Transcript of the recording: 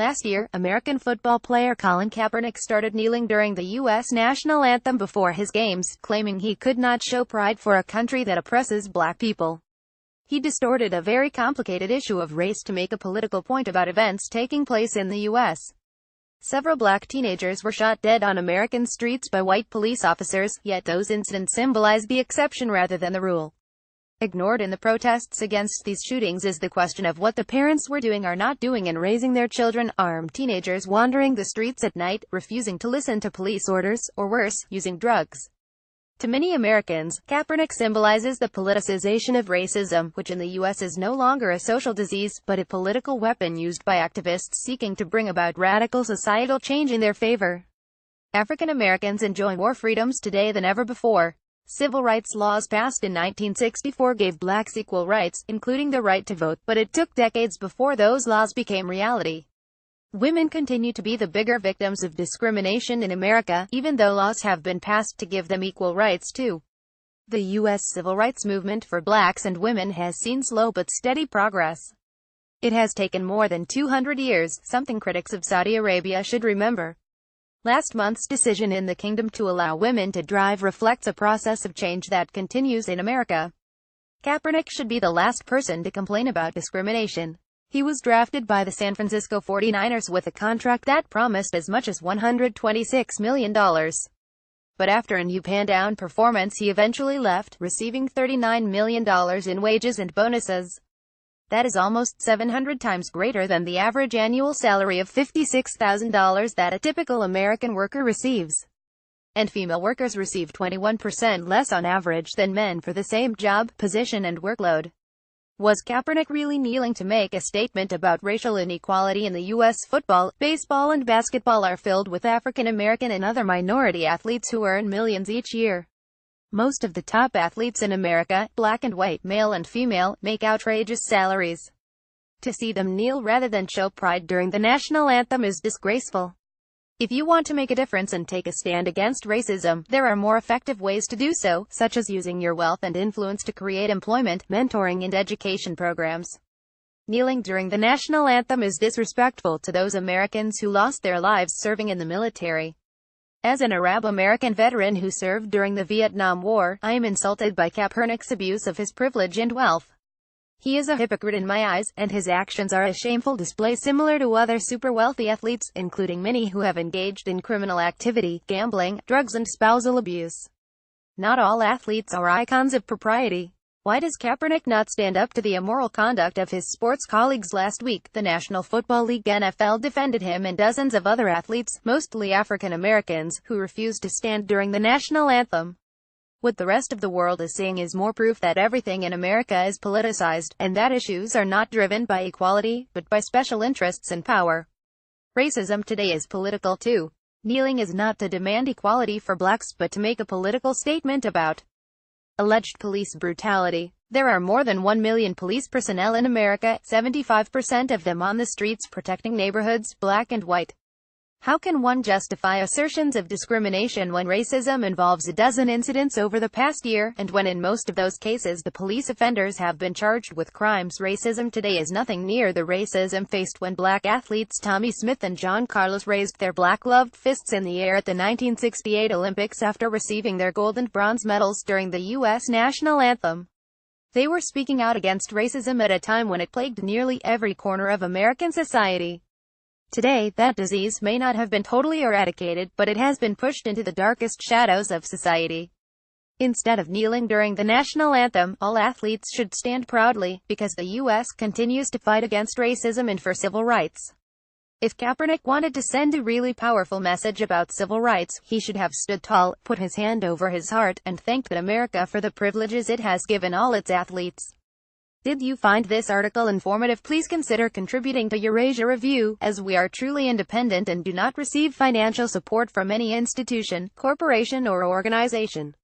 Last year, American football player Colin Kaepernick started kneeling during the U.S. national anthem before his games, claiming he could not show pride for a country that oppresses black people. He distorted a very complicated issue of race to make a political point about events taking place in the U.S. Several black teenagers were shot dead on American streets by white police officers, yet those incidents symbolize the exception rather than the rule. Ignored in the protests against these shootings is the question of what the parents were doing or not doing in raising their children. Armed teenagers wandering the streets at night, refusing to listen to police orders, or worse, using drugs. To many Americans, Kaepernick symbolizes the politicization of racism, which in the U.S. is no longer a social disease, but a political weapon used by activists seeking to bring about radical societal change in their favor. African Americans enjoy more freedoms today than ever before. Civil rights laws passed in 1964 gave blacks equal rights, including the right to vote, but it took decades before those laws became reality. Women continue to be the bigger victims of discrimination in America, even though laws have been passed to give them equal rights too. The U.S. civil rights movement for blacks and women has seen slow but steady progress. It has taken more than 200 years, something critics of Saudi Arabia should remember. Last month's decision in the kingdom to allow women to drive reflects a process of change that continues in America. Kaepernick should be the last person to complain about discrimination. He was drafted by the San Francisco 49ers with a contract that promised as much as $126 million. But after an up-and-down performance he eventually left, receiving $39 million in wages and bonuses. That is almost 700 times greater than the average annual salary of $56,000 that a typical American worker receives. And female workers receive 21% less on average than men for the same job, position and workload. Was Kaepernick really kneeling to make a statement about racial inequality in the U.S.? Football, baseball and basketball are filled with African American and other minority athletes who earn millions each year. Most of the top athletes in America, black and white, male and female, make outrageous salaries. To see them kneel rather than show pride during the national anthem is disgraceful. If you want to make a difference and take a stand against racism, there are more effective ways to do so, such as using your wealth and influence to create employment, mentoring and education programs. Kneeling during the national anthem is disrespectful to those Americans who lost their lives serving in the military. As an Arab-American veteran who served during the Vietnam War, I am insulted by Kaepernick's abuse of his privilege and wealth. He is a hypocrite in my eyes, and his actions are a shameful display similar to other super-wealthy athletes, including many who have engaged in criminal activity, gambling, drugs and spousal abuse. Not all athletes are icons of propriety. Why does Kaepernick not stand up to the immoral conduct of his sports colleagues? Last week, the National Football League (NFL) defended him and dozens of other athletes, mostly African Americans, who refused to stand during the national anthem. What the rest of the world is seeing is more proof that everything in America is politicized, and that issues are not driven by equality, but by special interests and power. Racism today is political too. Kneeling is not to demand equality for blacks but to make a political statement about alleged police brutality. There are more than 1 million police personnel in America, 75% of them on the streets protecting neighborhoods, black and white. How can one justify assertions of discrimination when racism involves a dozen incidents over the past year, and when in most of those cases the police offenders have been charged with crimes? Racism today is nothing near the racism faced when black athletes Tommy Smith and John Carlos raised their black-gloved fists in the air at the 1968 Olympics after receiving their gold and bronze medals during the U.S. national anthem. They were speaking out against racism at a time when it plagued nearly every corner of American society. Today, that disease may not have been totally eradicated, but it has been pushed into the darkest shadows of society. Instead of kneeling during the national anthem, all athletes should stand proudly, because the U.S. continues to fight against racism and for civil rights. If Kaepernick wanted to send a really powerful message about civil rights, he should have stood tall, put his hand over his heart, and thanked America for the privileges it has given all its athletes. Did you find this article informative? Please consider contributing to Eurasia Review, as we are truly independent and do not receive financial support from any institution, corporation or organization.